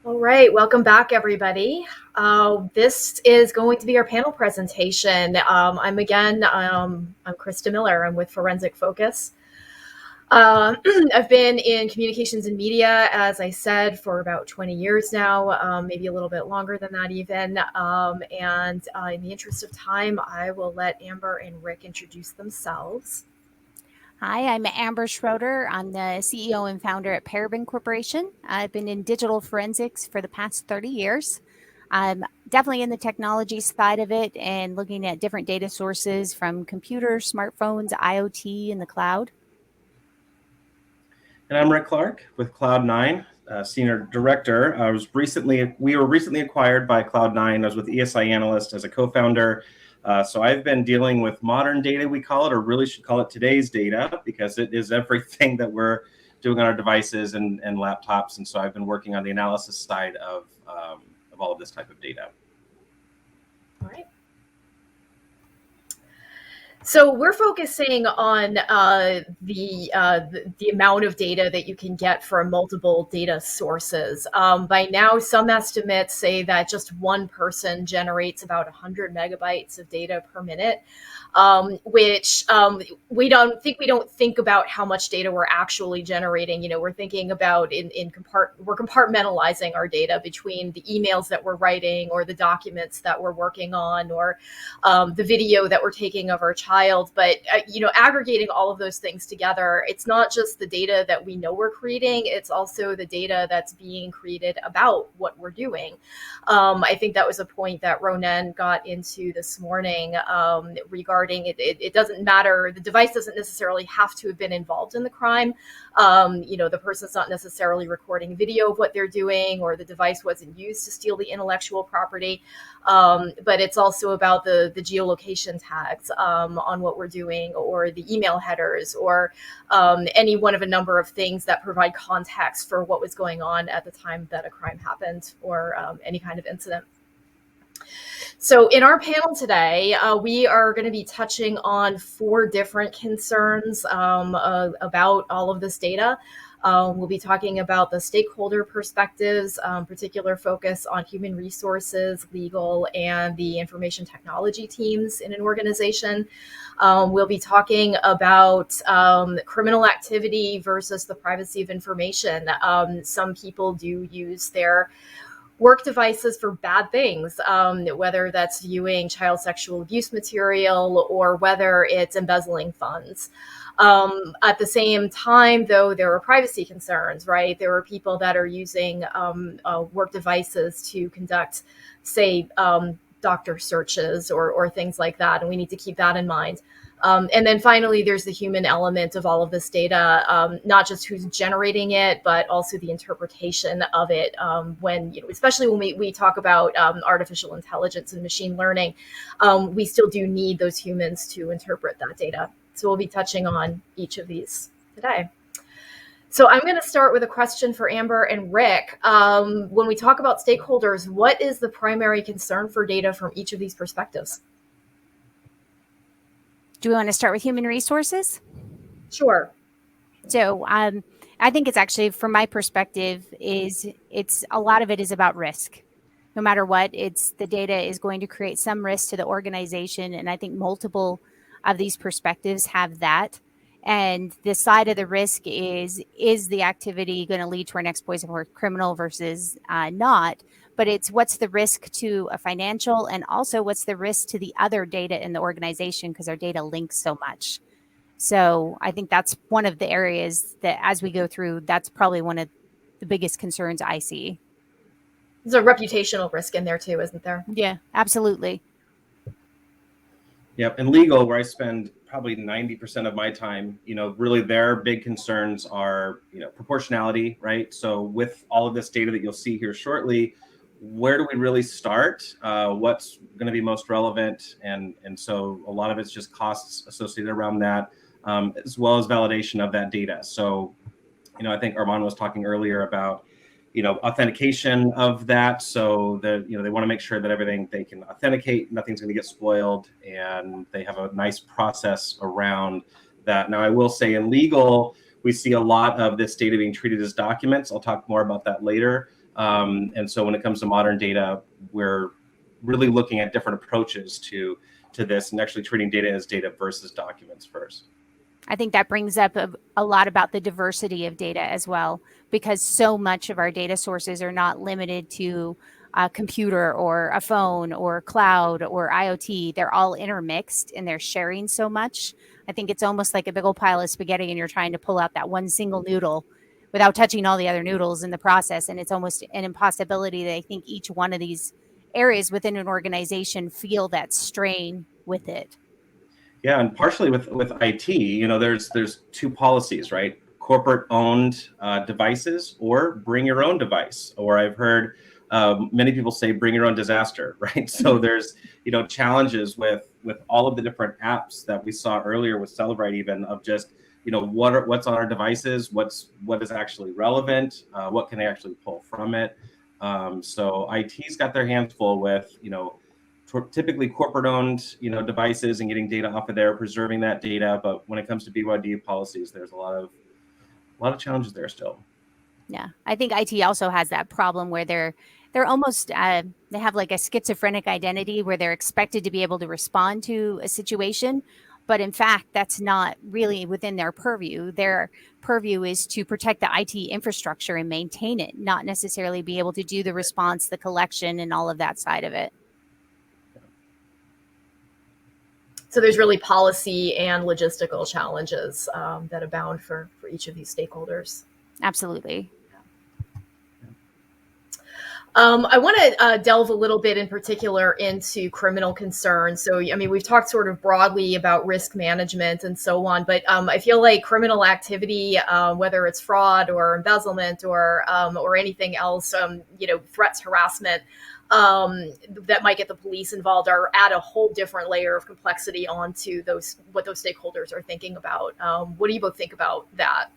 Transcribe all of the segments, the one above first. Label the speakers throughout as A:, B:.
A: All right, welcome back, everybody. This is going to be our panel presentation. I'm Christa Miller. I'm with Forensic Focus. I've been in communications and media, as I said, for about 20 years now, maybe a little bit longer than that even. In the interest of time, I will let Amber and Rick introduce themselves.
B: Hi, I'm Amber Schroader. I'm the CEO and founder at Paraben Corporation. I've been in digital forensics for the past 30 years. I'm definitely in the technology side of it and looking at different data sources from computers, smartphones, IoT, and the cloud.
C: And I'm Rick Clark with CloudNine, Senior Director. We were recently acquired by CloudNine. I was with ESI Analyst as a co-founder. So I've been dealing with modern data, we call it, or really should call it today's data, because it is everything that we're doing on our devices and laptops. And so I've been working on the analysis side of all of this type of data.
A: All right. So we're focusing on the amount of data that you can get from multiple data sources. By now, some estimates say that just one person generates about 100 megabytes of data per minute, which we don't think about how much data we're actually generating. You know, we're thinking about we're compartmentalizing our data between the emails that we're writing, or the documents that we're working on, or the video that we're taking of our child. But aggregating all of those things together, it's not just the data that we know we're creating, it's also the data that's being created about what we're doing. I think that was a point that Ronan got into this morning regarding it doesn't matter, the device doesn't necessarily have to have been involved in the crime. The person's not necessarily recording video of what they're doing, or the device wasn't used to steal the intellectual property. But it's also about the geolocation tags on what we're doing, or the email headers, or any one of a number of things that provide context for what was going on at the time that a crime happened, or any kind of incident. So in our panel today, we are going to be touching on 4 different concerns about all of this data. We'll be talking about the stakeholder perspectives, particular focus on human resources, legal, and the information technology teams in an organization. We'll be talking about criminal activity versus the privacy of information. Some people do use their work devices for bad things, whether that's viewing child sexual abuse material, or whether it's embezzling funds. At the same time, though, there are privacy concerns, right? There are people that are using work devices to conduct, say, doctor searches or things like that, and we need to keep that in mind. And then finally, there's the human element of all of this data, not just who's generating it, but also the interpretation of it. Especially when we talk about artificial intelligence and machine learning, we still do need those humans to interpret that data. So we'll be touching on each of these today. So I'm going to start with a question for Amber and Rick. When we talk about stakeholders, what is the primary concern for data from each of these perspectives?
B: Do we want to start with human resources?
A: Sure.
B: So I think it's actually, from my perspective, it's a lot of it is about risk. No matter what, the data is going to create some risk to the organization, and I think multiple of these perspectives have that. And the side of the risk is the activity going to lead to our next exploitation or criminal versus not? But it's what's the risk to a financial, and also what's the risk to the other data in the organization, because our data links so much. So I think that's one of the areas that, as we go through, that's probably one of the biggest concerns I see.
A: There's a reputational risk in there too, isn't there?
B: Yeah, absolutely.
C: Yep, and legal, where I spend probably 90% of my time, really their big concerns are, proportionality, right? So with all of this data that you'll see here shortly, where do we really start? What's going to be most relevant? And so a lot of it's just costs associated around that, as well as validation of that data. So, I think Armand was talking earlier about, authentication of that. So that, they want to make sure that everything they can authenticate, nothing's going to get spoiled, and they have a nice process around that. Now, I will say in legal, we see a lot of this data being treated as documents. I'll talk more about that later. And so when it comes to modern data, we're really looking at different approaches to this and actually treating data as data versus documents first.
B: I think that brings up a lot about the diversity of data as well, because so much of our data sources are not limited to a computer or a phone or cloud or IoT. They're all intermixed and they're sharing so much. I think it's almost like a big old pile of spaghetti and you're trying to pull out that one single noodle without touching all the other noodles in the process. And it's almost an impossibility that I think each one of these areas within an organization feel that strain with it.
C: Yeah, and partially with IT, there's two policies, right? Corporate owned devices or bring your own device. Or I've heard many people say bring your own disaster, right? So there's challenges with all of the different apps that we saw earlier with Celebrite, even of just what's on our devices, what is actually relevant, what can they actually pull from it. So IT's got their hands full with typically corporate-owned, devices and getting data off of there, preserving that data. But when it comes to BYD policies, there's a lot of challenges there still.
B: Yeah, I think IT also has that problem where they're almost they have like a schizophrenic identity where they're expected to be able to respond to a situation, but in fact, that's not really within their purview. Their purview is to protect the IT infrastructure and maintain it, not necessarily be able to do the response, the collection, and all of that side of it.
A: So there's really policy and logistical challenges that abound for each of these stakeholders.
B: Absolutely.
A: I want to delve a little bit in particular into criminal concerns. So, I mean, we've talked sort of broadly about risk management and so on, but I feel like criminal activity, whether it's fraud or embezzlement or anything else, threats, harassment, that might get the police involved are add a whole different layer of complexity onto what those stakeholders are thinking about. What do you both think about that?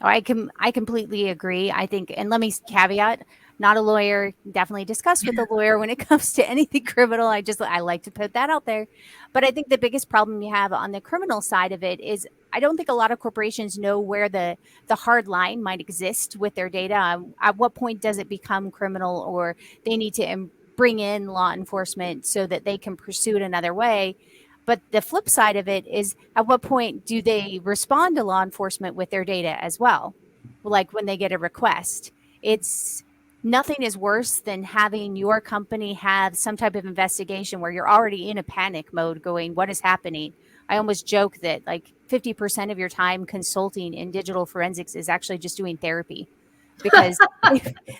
B: Oh, I completely agree. I think, and let me caveat, not a lawyer, definitely discuss with a lawyer when it comes to anything criminal. I like to put that out there. But I think the biggest problem you have on the criminal side of it is I don't think a lot of corporations know where the hard line might exist with their data. At what point does it become criminal, or they need to bring in law enforcement so that they can pursue it another way? But the flip side of it is, at what point do they respond to law enforcement with their data as well? Like when they get a request, it's nothing is worse than having your company have some type of investigation where you're already in a panic mode going, what is happening? I almost joke that like 50% of your time consulting in digital forensics is actually just doing therapy. Because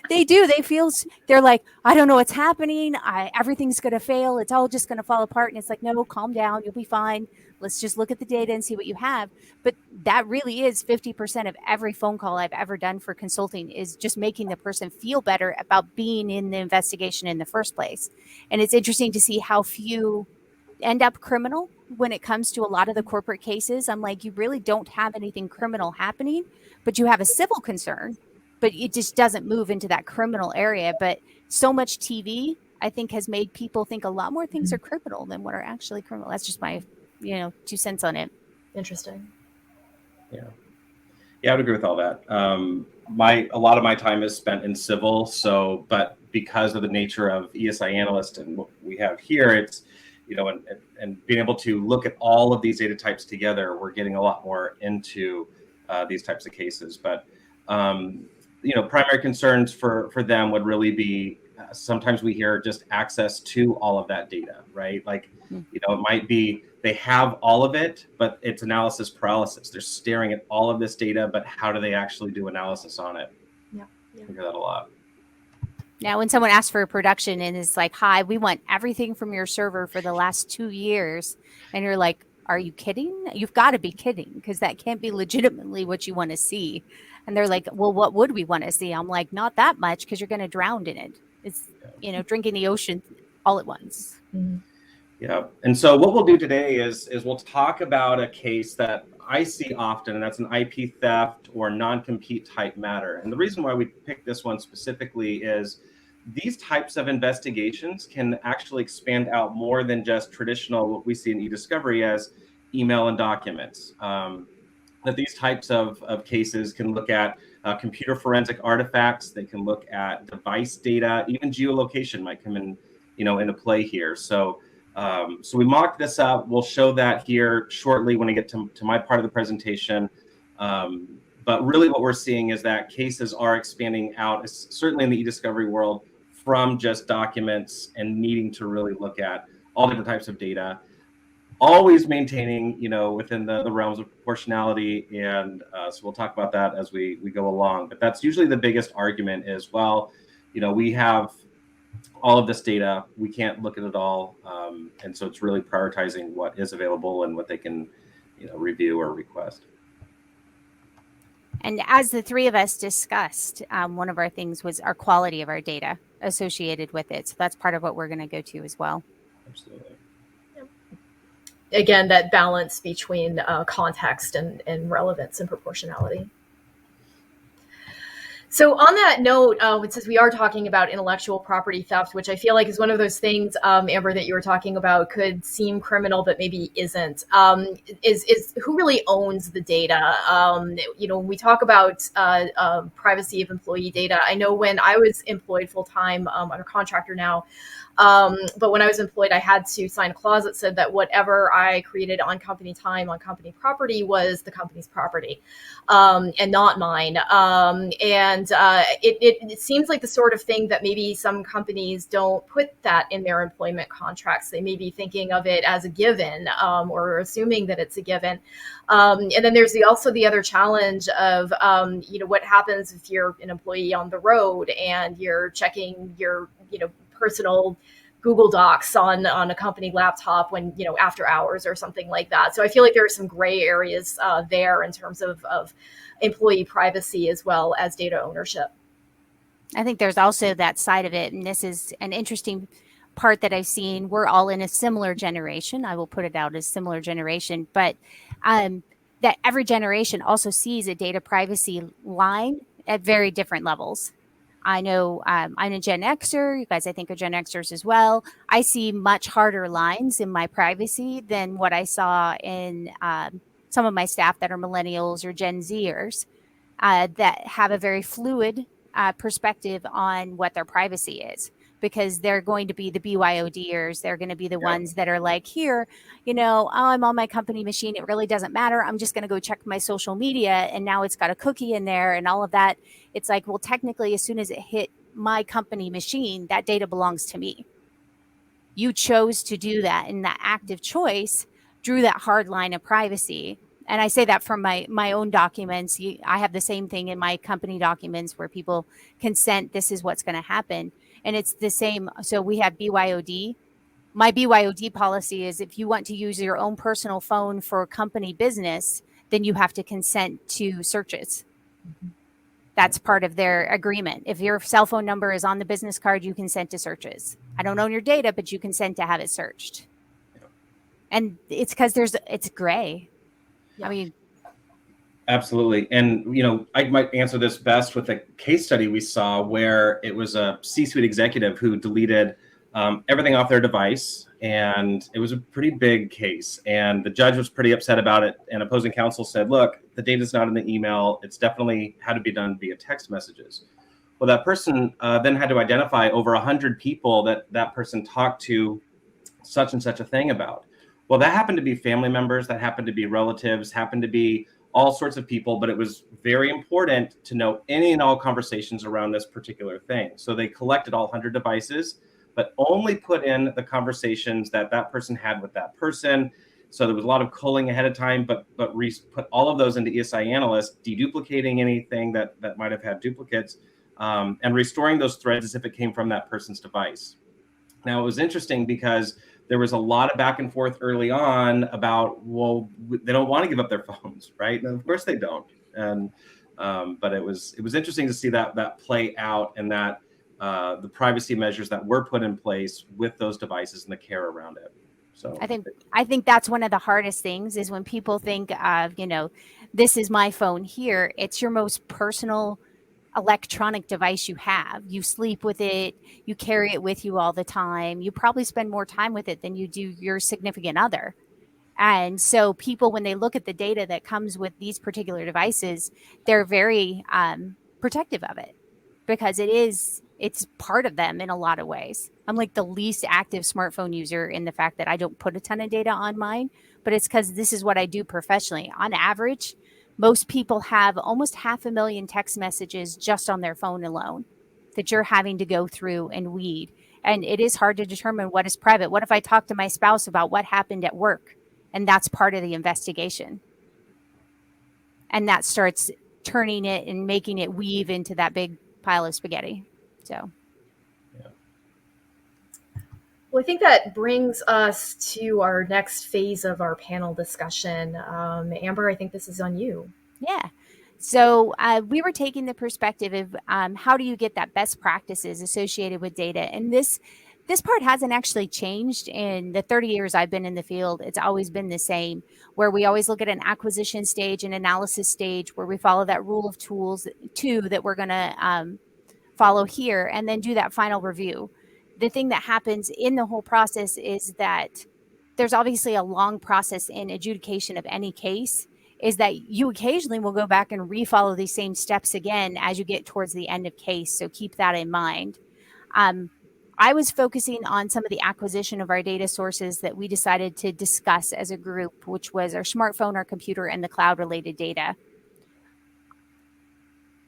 B: they're like, I don't know what's happening. Everything's going to fail. It's all just going to fall apart. And it's like, no, calm down. You'll be fine. Let's just look at the data and see what you have. But that really is 50% of every phone call I've ever done for consulting is just making the person feel better about being in the investigation in the first place. And it's interesting to see how few end up criminal when it comes to a lot of the corporate cases. I'm like, you really don't have anything criminal happening, but you have a civil concern. But it just doesn't move into that criminal area. But so much TV, I think, has made people think a lot more things are criminal than what are actually criminal. That's just my, 2 cents on it.
A: Interesting.
C: Yeah, I would agree with all that. A lot of my time is spent in civil. So, but because of the nature of ESI analyst and what we have here, it's, and being able to look at all of these data types together, we're getting a lot more into these types of cases. But primary concerns for them would really be sometimes we hear just access to all of that data, right? Like, it might be they have all of it, but it's analysis paralysis. They're staring at all of this data, but how do they actually do analysis on it?
A: Yeah.
C: I hear that a lot.
B: Now, when someone asks for a production and is like, hi, we want everything from your server for the last 2 years, and you're like, are you kidding? You've got to be kidding, because that can't be legitimately what you want to see. And they're like, well, what would we want to see? I'm like, not that much, because you're going to drown in it. It's, drinking the ocean all at once.
A: Mm-hmm.
C: Yeah. And so what we'll do today is we'll talk about a case that I see often, and that's an IP theft or non-compete type matter. And the reason why we picked this one specifically is these types of investigations can actually expand out more than just traditional, what we see in e-discovery as email and documents. that these types of cases can look at computer forensic artifacts. They can look at device data. Even geolocation might come in, into play here. So, so we mocked this up. We'll show that here shortly when I get to my part of the presentation. But really what we're seeing is that cases are expanding out, certainly in the e-discovery world, from just documents and needing to really look at all different types of data, always maintaining, within the realms of proportionality. And so we'll talk about that as we go along. But that's usually the biggest argument is, well, we have all of this data, we can't look at it all. And so it's really prioritizing what is available and what they can, review or request.
B: And as the three of us discussed, one of our things was our quality of our data associated with it. So that's part of what we're going to go to as well.
C: Absolutely.
A: Again, that balance between context and relevance and proportionality. So on that note, since we are talking about intellectual property theft, which I feel like is one of those things, Amber, that you were talking about could seem criminal, but maybe isn't, is who really owns the data? When we talk about privacy of employee data, I know when I was employed full-time, I'm a contractor now, but when I was employed, I had to sign a clause that said that whatever I created on company time, on company property, was the company's property, and not mine. It seems like the sort of thing that maybe some companies don't put that in their employment contracts. They may be thinking of it as a given, or assuming that it's a given. And then there's also the other challenge of, what happens if you're an employee on the road and you're checking your, personal Google Docs on a company laptop when, after hours or something like that. So I feel like there are some gray areas there in terms of employee privacy as well as data ownership.
B: I think there's also that side of it. And this is an interesting part that I've seen. We're all in a similar generation. I will put it out as similar generation, but that every generation also sees a data privacy line at very different levels. I know I'm a Gen Xer. You guys, I think, are Gen Xers as well. I see much harder lines in my privacy than what I saw in some of my staff that are millennials or Gen Zers that have a very fluid perspective on what their privacy is, because they're going to be the BYODers. They're going to be the ones that are like, here, I'm on my company machine. It really doesn't matter. I'm just going to go check my social media. And now it's got a cookie in there and all of that. It's like, well, technically, as soon as it hit my company machine, that data belongs to me. You chose to do that. And that active choice drew that hard line of privacy. And I say that from my own documents. I have the same thing in my company documents where people consent, this is what's going to happen. And it's the same. So we have BYOD. My BYOD policy is if you want to use your own personal phone for company business, then you have to consent to searches. Mm-hmm. That's part of their agreement. If your cell phone number is on the business card, you consent to searches. I don't own your data, but you consent to have it searched. And it's because it's gray. Yeah. I mean,
C: absolutely. And, I might answer this best with a case study we saw where it was a C-suite executive who deleted everything off their device. And it was a pretty big case. And the judge was pretty upset about it. And opposing counsel said, look, the data's not in the email. It's definitely had to be done via text messages. Well, that person then had to identify over 100 people that person talked to such and such a thing about. Well, that happened to be family members, that happened to be relatives, happened to be all sorts of people, but it was very important to know any and all conversations around this particular thing. So they collected all 100 devices, but only put in the conversations that person had with that person. So there was a lot of culling ahead of time, but put all of those into ESI analyst, deduplicating anything that might have had duplicates, and restoring those threads as if it came from that person's device. Now, it was interesting because there was a lot of back and forth early on about, well, they don't want to give up their phones, right? And of course they don't. And but it was interesting to see that play out, and that the privacy measures that were put in place with those devices and the care around it. So
B: I think that's one of the hardest things is when people think of, this is my phone here. It's your most personal electronic device you have. You sleep with it, you carry it with you all the time. You probably spend more time with it than you do your significant other. And so people, when they look at the data that comes with these particular devices, they're very protective of it because it's part of them in a lot of ways. I'm like the least active smartphone user in the fact that I don't put a ton of data on mine, but it's because this is what I do professionally. On average, most people have almost 500,000 text messages just on their phone alone that you're having to go through and weed. And it is hard to determine what is private. What if I talk to my spouse about what happened at work? And that's part of the investigation. And that starts turning it and making it weave into that big pile of spaghetti. So,
A: well, I think that brings us to our next phase of our panel discussion. Amber, I think this is on you.
B: Yeah. So we were taking the perspective of how do you get that best practices associated with data, and this part hasn't actually changed in the 30 years I've been in the field. It's always been the same, where we always look at an acquisition stage, an analysis stage, where we follow that rule of tools 2 that we're going to follow here, and then do that final review. The thing that happens in the whole process is that there's obviously a long process in adjudication of any case, is that you occasionally will go back and refollow these same steps again as you get towards the end of case. So keep that in mind. I was focusing on some of the acquisition of our data sources that we decided to discuss as a group, which was our smartphone, our computer, and the cloud-related data.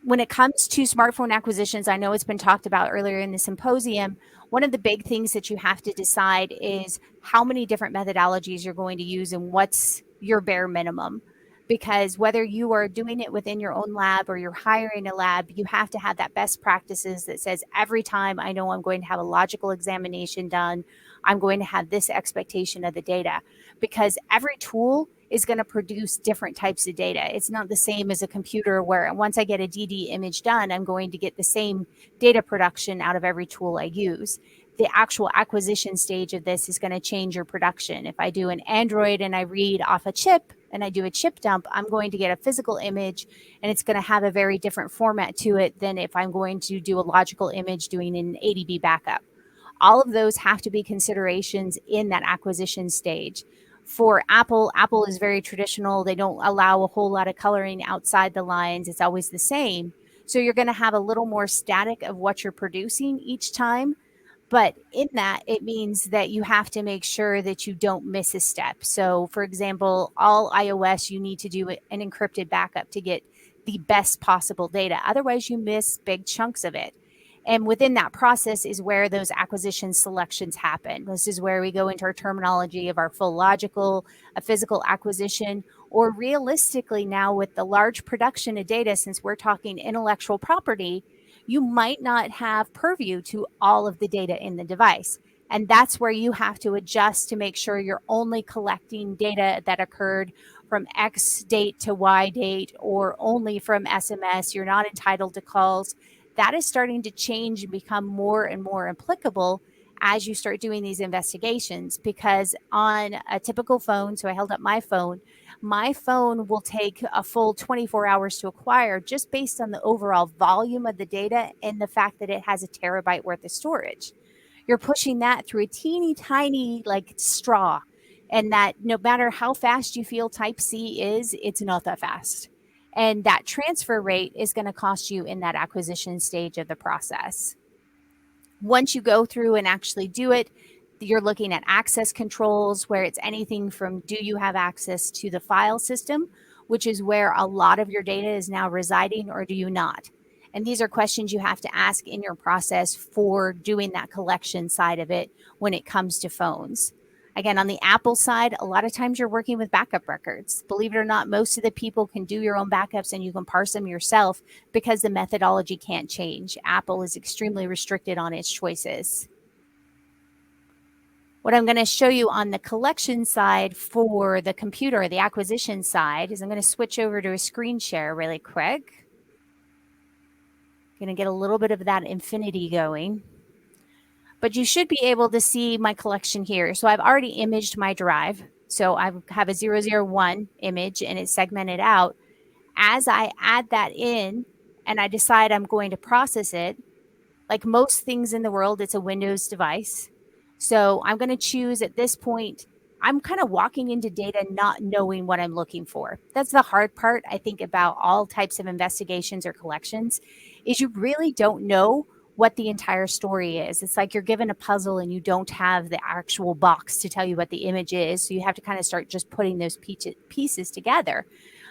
B: When it comes to smartphone acquisitions, I know it's been talked about earlier in the symposium. One of the big things that you have to decide is how many different methodologies you're going to use and what's your bare minimum. Because whether you are doing it within your own lab or you're hiring a lab, you have to have that best practices that says every time I know I'm going to have a logical examination done, I'm going to have this expectation of the data. Because every tool is going to produce different types of data. It's not the same as a computer where once I get a DD image done, I'm going to get the same data production out of every tool I use. The actual acquisition stage of this is going to change your production. If I do an Android and I read off a chip and I do a chip dump, I'm going to get a physical image and it's going to have a very different format to it than if I'm going to do a logical image doing an ADB backup. All of those have to be considerations in that acquisition stage. For Apple is very traditional. They don't allow a whole lot of coloring outside the lines. It's always the same. So you're going to have a little more static of what you're producing each time. But in that, it means that you have to make sure that you don't miss a step. So, for example, all iOS, you need to do an encrypted backup to get the best possible data. Otherwise, you miss big chunks of it. And within that process is where those acquisition selections happen. This is where we go into our terminology of our full logical, a physical acquisition, or realistically now with the large production of data, since we're talking intellectual property, you might not have purview to all of the data in the device. And that's where you have to adjust to make sure you're only collecting data that occurred from X date to Y date, or only from SMS. You're not entitled to calls. That is starting to change and become more and more applicable as you start doing these investigations, because on a typical phone, so I held up my phone will take a full 24 hours to acquire just based on the overall volume of the data and the fact that it has a terabyte worth of storage. You're pushing that through a teeny tiny like straw, and that no matter how fast you feel type C is, it's not that fast. And that transfer rate is going to cost you in that acquisition stage of the process. Once you go through and actually do it, you're looking at access controls, where it's anything from do you have access to the file system, which is where a lot of your data is now residing, or do you not? And these are questions you have to ask in your process for doing that collection side of it when it comes to phones. Again, on the Apple side, a lot of times you're working with backup records. Believe it or not, most of the people can do your own backups and you can parse them yourself because the methodology can't change. Apple is extremely restricted on its choices. What I'm going to show you on the collection side for the computer, the acquisition side, is I'm going to switch over to a screen share really quick. Going to get a little bit of that infinity going. But you should be able to see my collection here. So I've already imaged my drive. So I have a 001 image and it's segmented out. As I add that in and I decide I'm going to process it, like most things in the world, it's a Windows device. So I'm going to choose at this point I'm kind of walking into data not knowing what I'm looking for. That's the hard part, I think, about all types of investigations or collections, is you really don't know what the entire story is. It's like you're given a puzzle and you don't have the actual box to tell you what the image is. So you have to kind of start just putting those pieces together.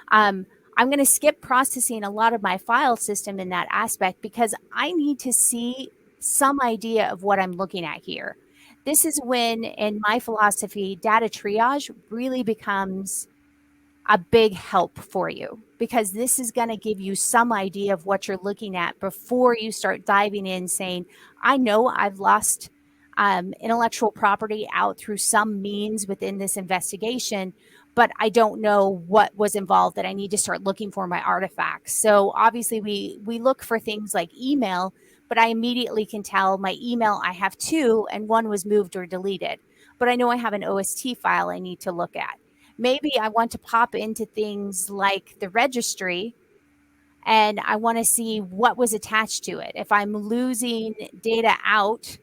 B: I'm going to skip processing a lot of my file system in that aspect because I need to see some idea of what I'm looking at here. This is when, in my philosophy, data triage really becomes a big help for you, because this is going to give you some idea of what you're looking at before you start diving in saying, I know I've lost intellectual property out through some means within this investigation, but I don't know what was involved, that I need to start looking for my artifacts. So obviously we look for things like email, but I immediately can tell my email, I have two and one was moved or deleted, but I know I have an OST file I need to look at. Maybe I want to pop into things like the registry and I want to see what was attached to it. If I'm losing data out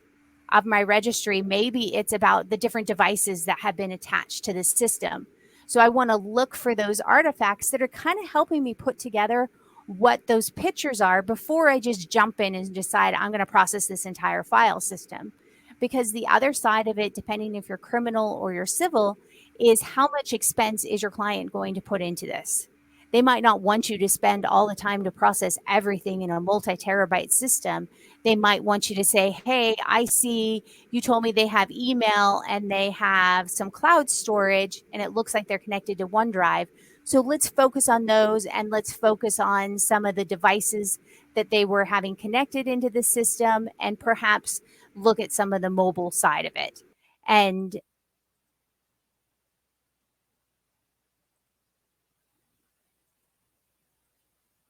B: of my registry, maybe it's about the different devices that have been attached to the system. So I want to look for those artifacts that are kind of helping me put together what those pictures are before I just jump in and decide I'm going to process this entire file system. Because the other side of it, depending if you're criminal or you're civil, is how much expense is your client going to put into this? They might not want you to spend all the time to process everything in a multi-terabyte system. They might want you to say, hey, I see you told me they have email and they have some cloud storage and it looks like they're connected to OneDrive. So let's focus on those and let's focus on some of the devices that they were having connected into the system and perhaps look at some of the mobile side of it. And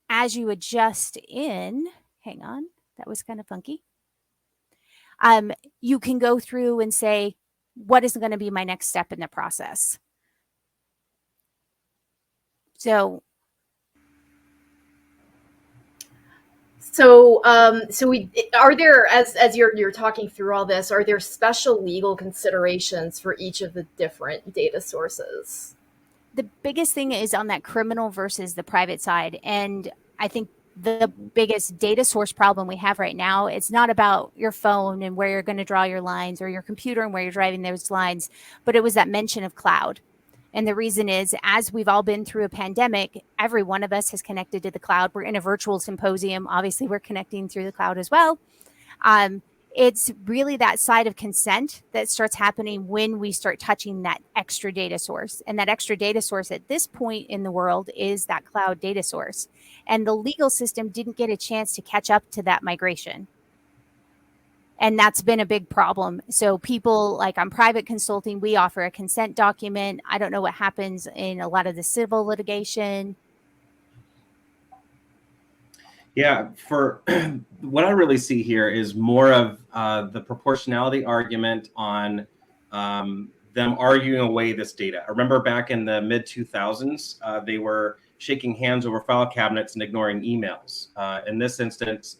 B: as you adjust in, hang on, that was kind of funky. You can go through and say, what is going to be my next step in the process? So
A: are there, as you're talking through all this, are there special legal considerations for each of the different data sources?
B: the biggest thing is on that criminal versus the private side. And I think the biggest data source problem we have right now, it's not about your phone and where you're going to draw your lines or your computer and where you're driving those lines, but it was that mention of cloud. And the reason is, as we've all been through a pandemic, every one of us has connected to the cloud. We're in a virtual symposium. Obviously, we're connecting through the cloud as well. It's really that side of consent that starts happening when we start touching that extra data source. And that extra data source at this point in the world is that cloud data source. And the legal system didn't get a chance to catch up to that migration. And that's been a big problem. So people, like on private consulting, we offer a consent document. I don't know what happens in a lot of the civil litigation.
C: Yeah, for what I really see here is more of the proportionality argument on them arguing away this data. I remember back in the mid 2000s, they were shaking hands over file cabinets and ignoring emails. In this instance,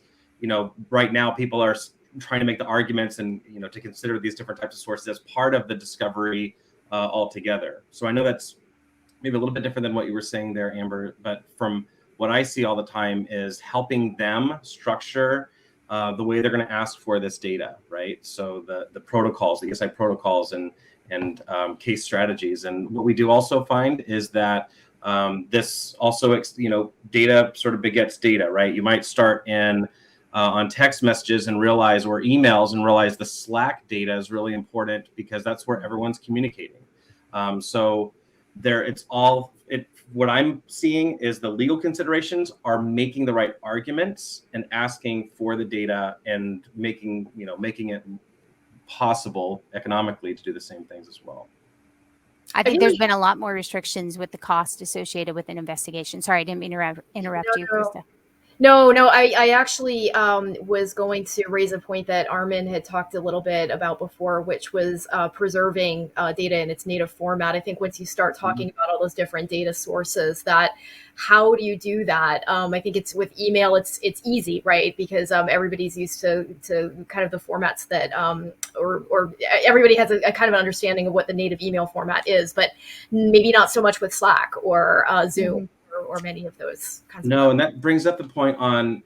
C: right now people are trying to make the arguments and to consider these different types of sources as part of the discovery altogether. So I know that's maybe a little bit different than what you were saying there, Amber, but from what I see all the time is helping them structure the way they're going to ask for this data, right? So the protocols, the ESI protocols and case strategies. And what we do also find is that this also, data sort of begets data, right? You might start in on text messages and realize, or emails and realize the Slack data is really important because that's where everyone's communicating. So there, what I'm seeing is the legal considerations are making the right arguments and asking for the data and making it possible economically to do the same things as well.
B: I think there's been a lot more restrictions with the cost associated with an investigation. Sorry, I didn't mean to interrupt you, Christa.
A: No, I actually was going to raise a point that Armin had talked a little bit about before, which was preserving data in its native format. I think once you start talking about all those different data sources, that how do you do that? I think it's with email, it's easy, right? Because everybody's used to kind of the formats that, or everybody has a kind of an understanding of what the native email format is, but maybe not so much with Slack or Zoom. Or many of those kinds of
C: No, and that brings up the point on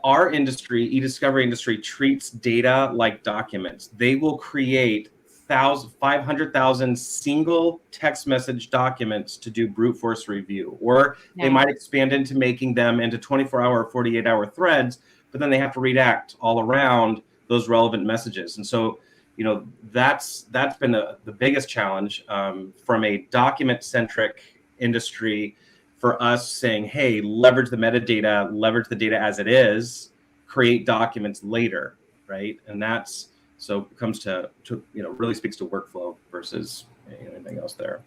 C: our industry, e-discovery industry, treats data like documents. They will create 500,000 single text message documents to do brute force review, or they might expand into making them into 24-hour, 48-hour threads, but then they have to redact all around those relevant messages. And so, you know, that's been the biggest challenge from a document-centric industry, for us saying, hey, leverage the metadata, leverage the data as it is, create documents later, right? And that's, so it comes to really speaks to workflow versus anything else there.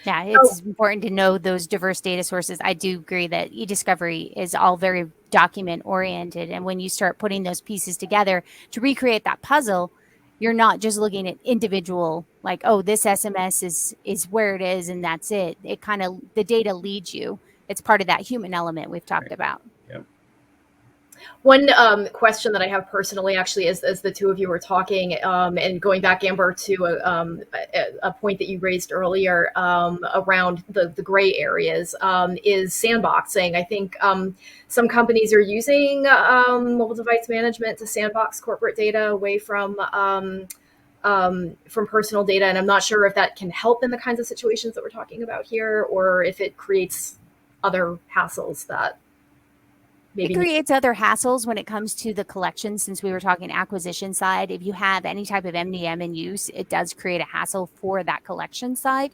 B: Yeah, it's important to know those diverse data sources. I do agree that e-discovery is all very document oriented. And when you start putting those pieces together to recreate that puzzle, you're not just looking at individual, like, oh, this SMS is where it is and that's it. It kind of, the data leads you. It's part of that human element we've talked about.
C: Yep.
A: One question that I have personally, actually, as the two of you were talking, and going back, Amber, to a point that you raised earlier around the gray areas, is sandboxing. I think some companies are using mobile device management to sandbox corporate data away from personal data, and I'm not sure if that can help in the kinds of situations that we're talking about here, or if it creates other hassles that maybe.
B: It creates other hassles when it comes to the collection. Since we were talking acquisition side, if you have any type of MDM in use, it does create a hassle for that collection side.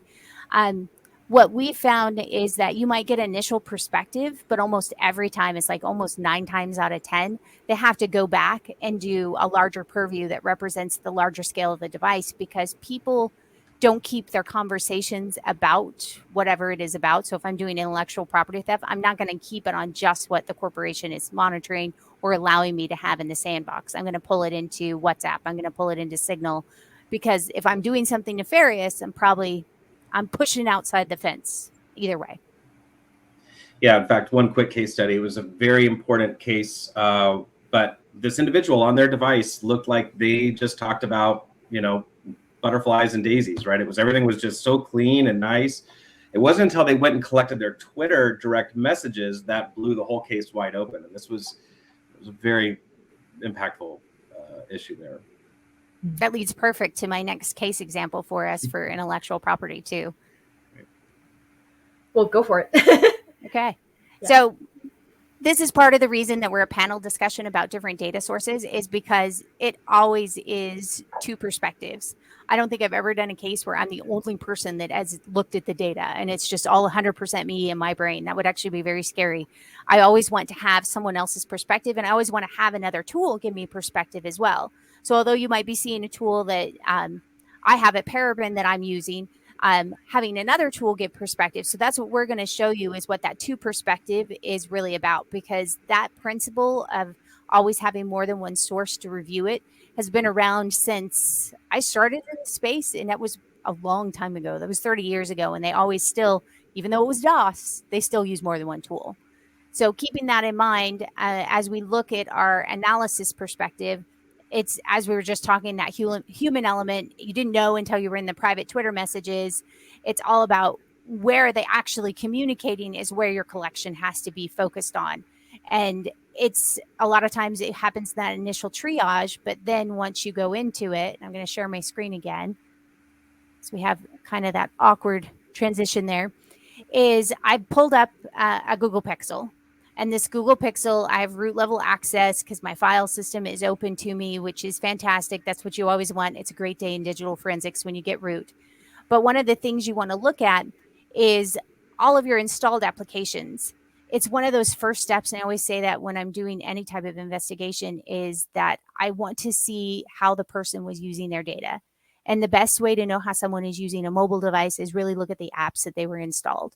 B: What we found is that you might get initial perspective, but almost every time, it's like almost 9 times out of 10, they have to go back and do a larger purview that represents the larger scale of the device, because people don't keep their conversations about whatever it is about. So if I'm doing intellectual property theft, I'm not going to keep it on just what the corporation is monitoring or allowing me to have in the sandbox. I'm going to pull it into WhatsApp. I'm going to pull it into Signal, because if I'm doing something nefarious, I'm pushing outside the fence either way.
C: Yeah, in fact, one quick case study, it was a very important case, but this individual on their device looked like they just talked about, butterflies and daisies, right? Everything was just so clean and nice. It wasn't until they went and collected their Twitter direct messages that blew the whole case wide open. And it was a very impactful issue there.
B: That leads perfect to my next case example for us for intellectual property too.
A: Well, go for it.
B: Okay. Yeah. So this is part of the reason that we're a panel discussion about different data sources, is because it always is two perspectives. I don't think I've ever done a case where I'm the only person that has looked at the data and it's just all 100% me and my brain. That would actually be very scary. I always want to have someone else's perspective, and I always want to have another tool give me perspective as well. So although you might be seeing a tool that I have at Paraben that I'm using, having another tool give perspective. So that's what we're going to show you, is what that two perspective is really about, because that principle of always having more than one source to review it has been around since I started in the space, and that was a long time ago. That was 30 years ago, and they always still, even though it was DOS, they still use more than one tool. So keeping that in mind, as we look at our analysis perspective, it's, as we were just talking, that human element, you didn't know until you were in the private Twitter messages. It's all about where are they actually communicating is where your collection has to be focused on. And it's a lot of times it happens that initial triage, but then once you go into it, I'm going to share my screen again. So we have kind of that awkward transition there, is I pulled up a Google Pixel. And this Google Pixel, I have root level access because my file system is open to me, which is fantastic. That's what you always want. It's a great day in digital forensics when you get root. But one of the things you want to look at is all of your installed applications. It's one of those first steps, and I always say that when I'm doing any type of investigation, is that I want to see how the person was using their data. And the best way to know how someone is using a mobile device is really look at the apps that they were installed.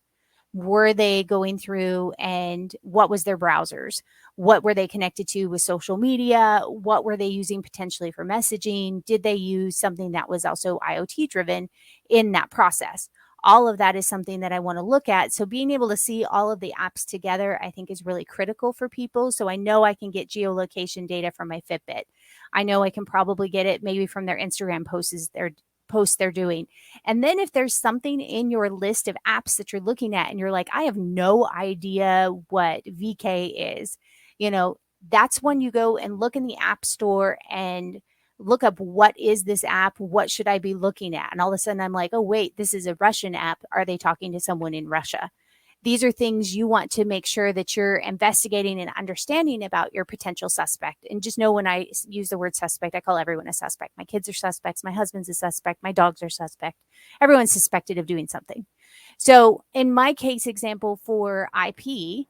B: were they going through and what was their browsers? What were they connected to with social media? What were they using potentially for messaging? Did they use something that was also IoT driven in that process? All of that is something that I want to look at. So being able to see all of the apps together, I think is really critical for people. So I know I can get geolocation data from my Fitbit. I know I can probably get it maybe from their Instagram posts they're doing. And then if there's something in your list of apps that you're looking at and you're like, I have no idea what VK is, that's when you go and look in the App Store and look up, what is this app? What should I be looking at? And all of a sudden I'm like, oh, wait, this is a Russian app. Are they talking to someone in Russia? These are things you want to make sure that you're investigating and understanding about your potential suspect. And just know, when I use the word suspect, I call everyone a suspect. My kids are suspects. My husband's a suspect. My dogs are suspect. Everyone's suspected of doing something. So in my case example for IP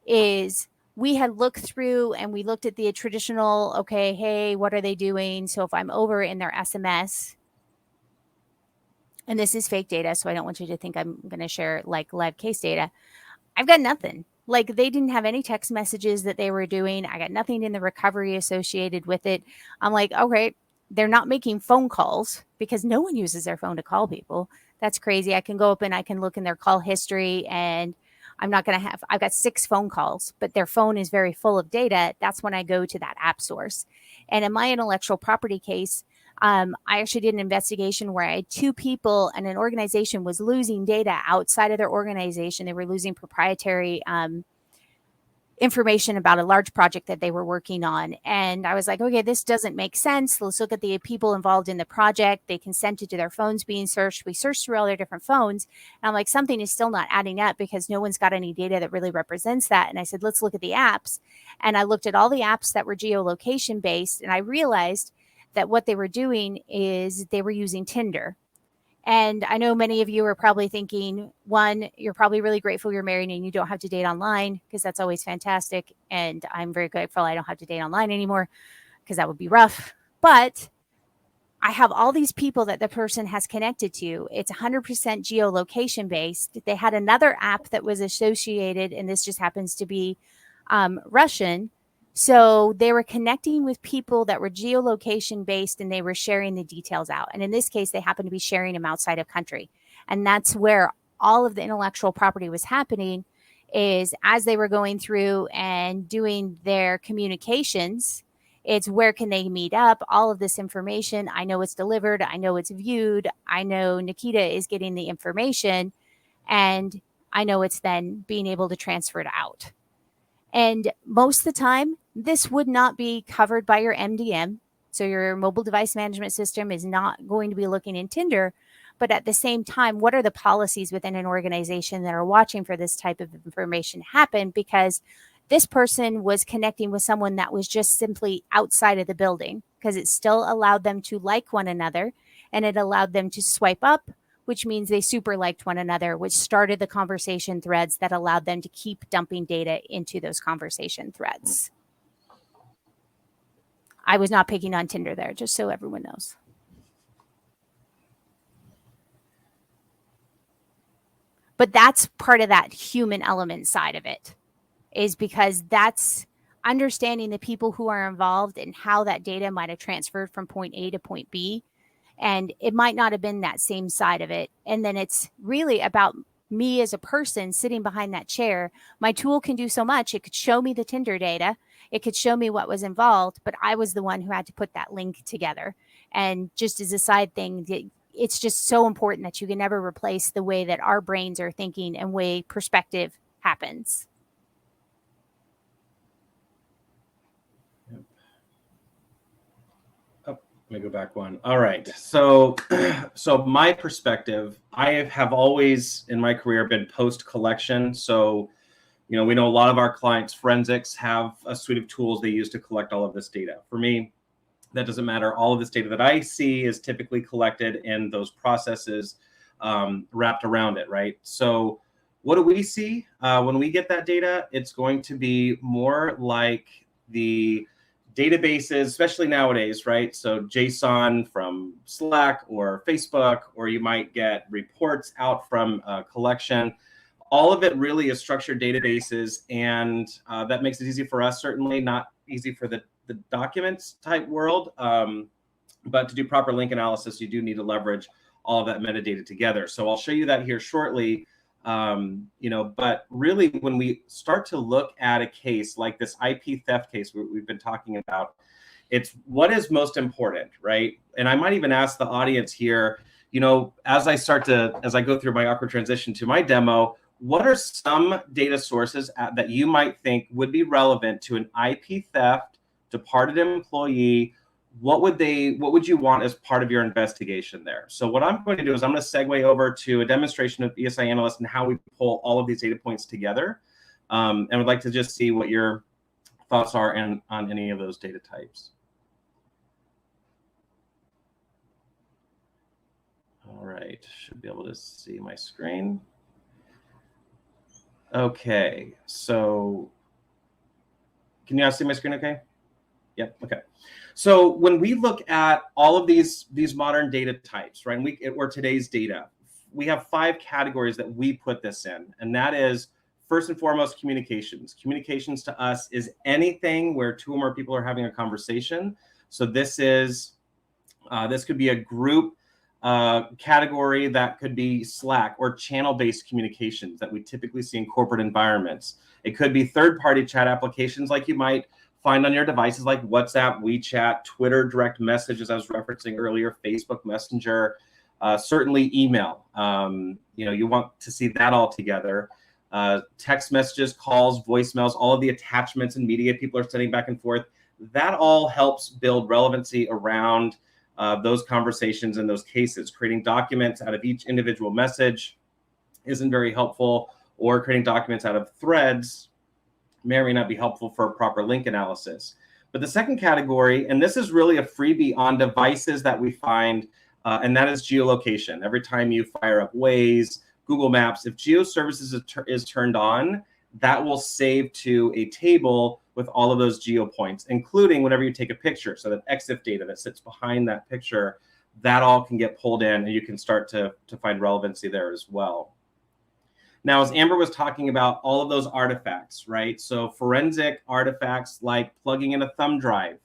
B: is, we had looked through and we looked at the traditional, okay, hey, what are they doing? So if I'm over in their SMS, and this is fake data, so I don't want you to think I'm going to share like live case data, I've got nothing. Like, they didn't have any text messages that they were doing. I got nothing in the recovery associated with it. I'm like, okay, they're not making phone calls, because no one uses their phone to call people. That's crazy. I can go up and I can look in their call history, and I've got 6 phone calls, but their phone is very full of data. That's when I go to that app source. And in my intellectual property case, I actually did an investigation where I had 2 people, and an organization was losing data outside of their organization. They were losing proprietary information about a large project that they were working on. And I was like, okay, this doesn't make sense. Let's look at the people involved in the project. They consented to their phones being searched. We searched through all their different phones. And I'm like, something is still not adding up, because no one's got any data that really represents that. And I said, let's look at the apps. And I looked at all the apps that were geolocation based, and I realized that what they were doing is they were using Tinder. And I know many of you are probably thinking, one, you're probably really grateful you're married and you don't have to date online, because that's always fantastic. And I'm very grateful I don't have to date online anymore, because that would be rough. But I have all these people that the person has connected to. It's 100% geolocation based. They had another app that was associated, and this just happens to be Russian. So they were connecting with people that were geolocation based, and they were sharing the details out. And in this case, they happened to be sharing them outside of country. And that's where all of the intellectual property was happening, is as they were going through and doing their communications, it's where can they meet up, all of this information. I know it's delivered. I know it's viewed. I know Nikita is getting the information, and I know it's then being able to transfer it out. And most of the time, this would not be covered by your MDM. So your mobile device management system is not going to be looking in Tinder. But at the same time, what are the policies within an organization that are watching for this type of information happen? Because this person was connecting with someone that was just simply outside of the building, because it still allowed them to like one another, and it allowed them to swipe up, which means they super liked one another, which started the conversation threads that allowed them to keep dumping data into those conversation threads. I was not picking on Tinder there, just so everyone knows. But that's part of that human element side of it, is because that's understanding the people who are involved and how that data might have transferred from point A to point B. And it might not have been that same side of it. And then it's really about me as a person sitting behind that chair. My tool can do so much. It could show me the Tinder data. It could show me what was involved, but I was the one who had to put that link together. And just as a side thing, it's just so important that you can never replace the way that our brains are thinking and way perspective happens.
C: Let me go back one. All right. So my perspective, I have always in my career been post-collection. So, we know a lot of our clients, forensics, have a suite of tools they use to collect all of this data. For me, that doesn't matter. All of this data that I see is typically collected in those processes wrapped around it, right? So what do we see when we get that data? It's going to be more like the databases, especially nowadays, right? So JSON from Slack or Facebook, or you might get reports out from a collection. all of it really is structured databases, and that makes it easy for us, certainly not easy for the documents type world. But to do proper link analysis, you do need to leverage all of that metadata together. So I'll show you that here shortly. But really, when we start to look at a case like this IP theft case we've been talking about, it's what is most important, right? And I might even ask the audience here, as I go through my awkward transition to my demo, what are some data sources that you might think would be relevant to an IP theft, departed employee? What would you want as part of your investigation there? So what I'm going to do is I'm going to segue over to a demonstration of ESI Analyst and how we pull all of these data points together. And would like to just see what your thoughts are on any of those data types. All right, should be able to see my screen. Okay, so can you guys see my screen okay? Yep, okay. So when we look at all of these modern data types, right, or today's data, we have 5 categories that we put this in, and that is first and foremost communications. Communications to us is anything where 2 or more people are having a conversation. So this could be a group category, that could be Slack or channel-based communications that we typically see in corporate environments. It could be third-party chat applications like you might find on your devices like WhatsApp, WeChat, Twitter, direct messages I was referencing earlier, Facebook Messenger, certainly email. You want to see that all together. Text messages, calls, voicemails, all of the attachments and media people are sending back and forth. That all helps build relevancy around those conversations and those cases. Creating documents out of each individual message isn't very helpful, or creating documents out of threads may or may not be helpful for proper link analysis. But the second category, and this is really a freebie on devices that we find, and that is geolocation. Every time you fire up Waze, Google Maps, if GeoServices is turned on, that will save to a table with all of those geo points, including whenever you take a picture. So that EXIF data that sits behind that picture, that all can get pulled in, and you can start to find relevancy there as well. Now, as Amber was talking about, all of those artifacts, right? So forensic artifacts like plugging in a thumb drive,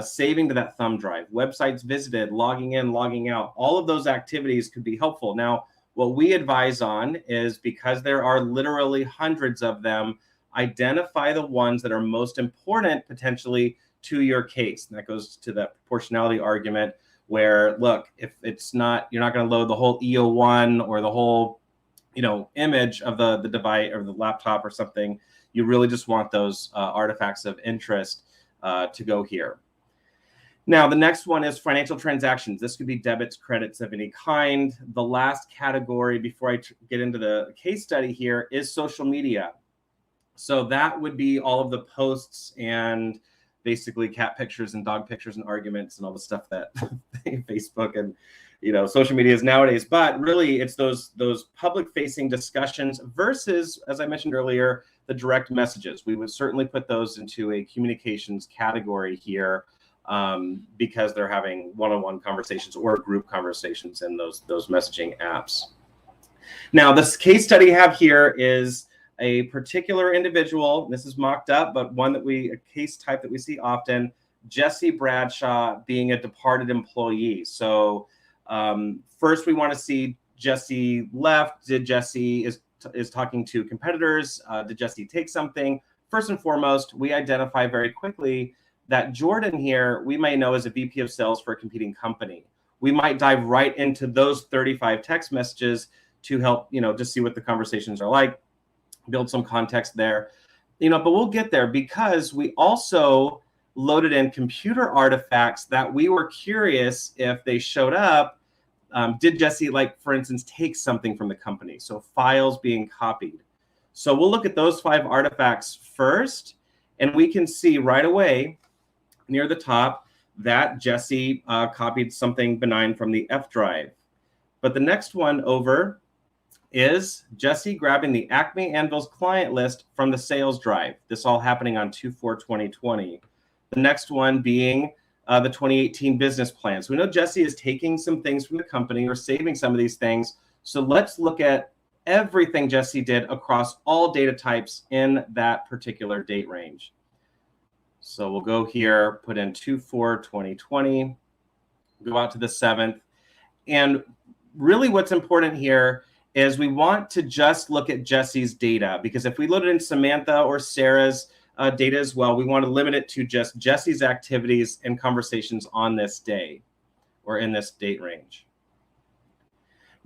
C: saving to that thumb drive, websites visited, logging in, logging out, all of those activities could be helpful. Now, what we advise on is, because there are literally hundreds of them, identify the ones that are most important potentially to your case. And that goes to that proportionality argument where, look, if it's not, you're not going to load the whole EO1 or the whole image of the device or the laptop or something. You really just want those artifacts of interest to go here. Now, the next one is financial transactions. This could be debits, credits of any kind. The last category, before I get into the case study here, is social media. So that would be all of the posts and basically cat pictures and dog pictures and arguments and all the stuff that Facebook and social media is nowadays. But really, it's those public-facing discussions versus, as I mentioned earlier, the direct messages. We would certainly put those into a communications category here, because they're having one-on-one conversations or group conversations in those messaging apps. Now, this case study I have here is a particular individual. This is mocked up, but a case type that we see often, Jesse Bradshaw being a departed employee. So first, we want to see Jesse left. Did Jesse is talking to competitors? Did Jesse take something? First and foremost, we identify very quickly that Jordan here, we may know as a VP of sales for a competing company. We might dive right into those 35 text messages to help, just see what the conversations are like, build some context there, but we'll get there because we also loaded in computer artifacts that we were curious if they showed up. Did Jesse, for instance, take something from the company? So files being copied. So we'll look at those 5 artifacts first, and we can see right away near the top that Jesse copied something benign from the F drive. But the next one over is Jesse grabbing the Acme Anvil's client list from the sales drive. This all happening on 2/4/2020. The next one being the 2018 business plan. So we know Jesse is taking some things from the company or saving some of these things. So let's look at everything Jesse did across all data types in that particular date range. So we'll go here, put in 2/4/2020, go out to the 7th. And really what's important here is we want to just look at Jesse's data, because if we load it in Samantha or Sarah's data as well, we want to limit it to just Jesse's activities and conversations on this day or in this date range.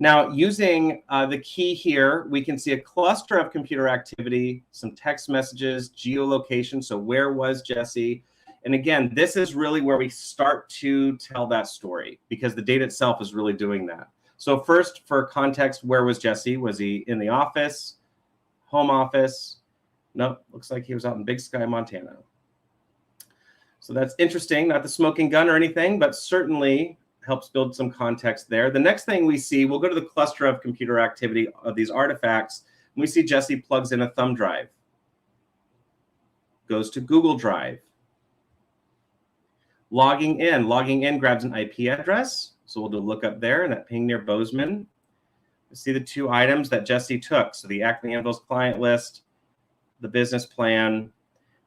C: Now, using the key here, we can see a cluster of computer activity, some text messages, geolocation, so where was Jesse? And again, this is really where we start to tell that story, because the data itself is really doing that. So first, for context, where was Jesse? Was he in the office, home office? Nope, looks like he was out in Big Sky, Montana. So that's interesting, not the smoking gun or anything, but certainly helps build some context there. The next thing we see, we'll go to the cluster of computer activity of these artifacts. And we see Jesse plugs in a thumb drive, goes to Google Drive. Logging in grabs an IP address. So we'll do a lookup there, and that ping near Bozeman. We see the 2 items that Jesse took. So the Acme Anvil's client list, the business plan.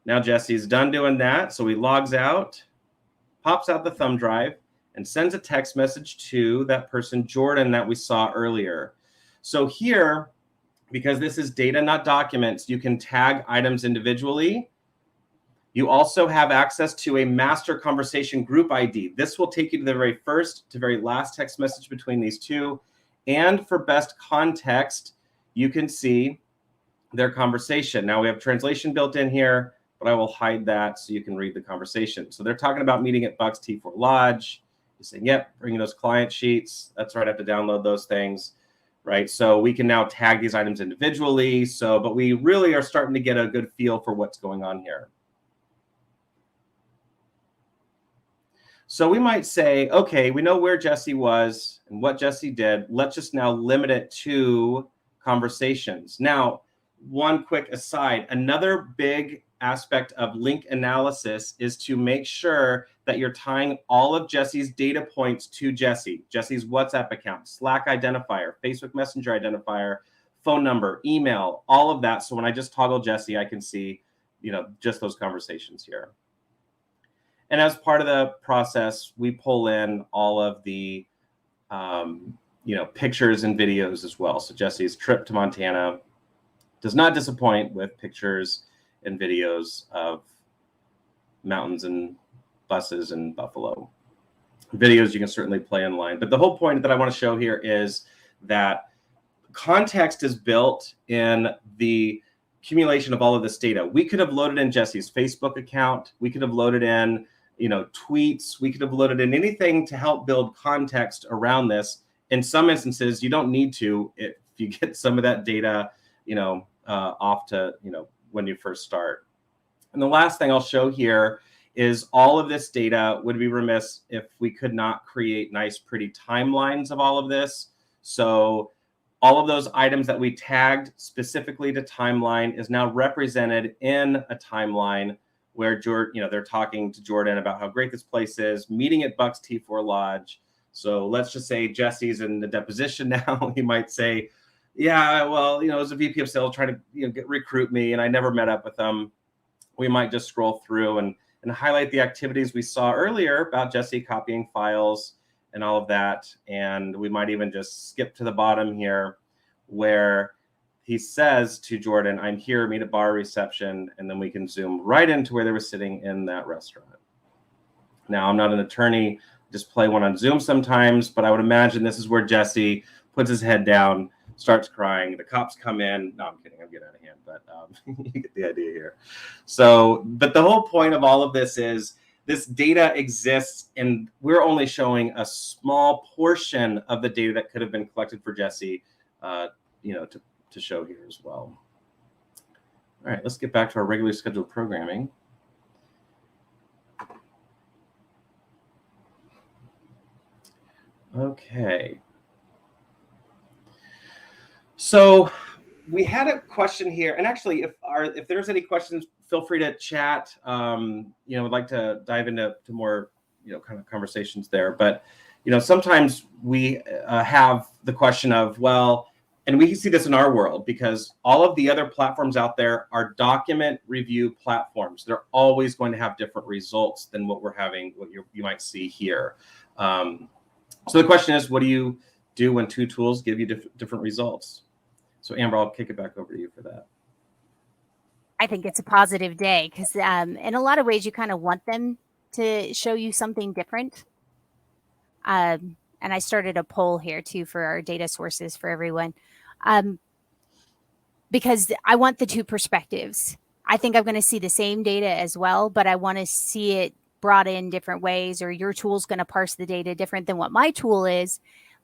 C: Now Jesse's done doing that. So he logs out, pops out the thumb drive, and sends a text message to that person, Jordan, that we saw earlier. So here, because this is data, not documents, you can tag items individually. You also have access to a master conversation group ID. This will take you to the very first to very last text message between these 2. And for best context, you can see their conversation. Now we have translation built in here, but I will hide that so you can read the conversation. So they're talking about meeting at Bucks T4 Lodge. You're saying, yep, bringing those client sheets. That's right, I have to download those things, right? So we can now tag these items individually. But we really are starting to get a good feel for what's going on here. So we might say, okay, we know where Jesse was and what Jesse did. Let's just now limit it to conversations. Now, one quick aside, another big aspect of link analysis is to make sure that you're tying all of Jesse's data points to Jesse. Jesse's WhatsApp account, Slack identifier, Facebook Messenger identifier, phone number, email, all of that. So when I just toggle Jesse, I can see, just those conversations here. And as part of the process, we pull in all of the, pictures and videos as well. So Jesse's trip to Montana does not disappoint with pictures and videos of mountains and buses in Buffalo. Videos you can certainly play online. But the whole point that I want to show here is that context is built in the accumulation of all of this data. We could have loaded in Jesse's Facebook account. We could have loaded in tweets. We could have loaded in anything to help build context around this. In some instances, you don't need to if you get some of that data, off to, when you first start. And the last thing I'll show here is all of this data would be remiss if we could not create nice, pretty timelines of all of this. So all of those items that we tagged specifically to timeline is now represented in a timeline where they're talking to Jordan about how great this place is, meeting at Bucks T4 Lodge. So let's just say Jesse's in the deposition now. He might say, yeah, well, as a VP of sales trying to recruit me, and I never met up with them. We might just scroll through and highlight the activities we saw earlier about Jesse copying files and all of that. And we might even just skip to the bottom here where he says to Jordan, I'm here, meet at bar reception. And then we can zoom right into where they were sitting in that restaurant. Now, I'm not an attorney, just play one on Zoom sometimes, but I would imagine this is where Jesse puts his head down, starts crying. The cops come in. No, I'm kidding. I'm getting out of hand, but you get the idea here. So, but the whole point of all of this is this data exists, and we're only showing a small portion of the data that could have been collected for Jesse, to show here as well. All right, let's get back to our regularly scheduled programming. Okay. So we had a question here, and actually, if there's any questions, feel free to chat. Would like to dive into more, kind of conversations there. But sometimes we have the question of, well, And we see this in our world because all of the other platforms out there are document review platforms. They're always going to have different results than what we're having, what you might see here. So the question is, what do you do when two tools give you different results? So Amber, I'll kick it back over to you for that.
B: I think it's a positive day because in a lot of ways you kind of want them to show you something different. And I started a poll here too for our data sources for everyone, because I want the two perspectives. I think I'm going to see the same data as well, but I want to see it brought in different ways, or your tool's going to parse the data different than what my tool is,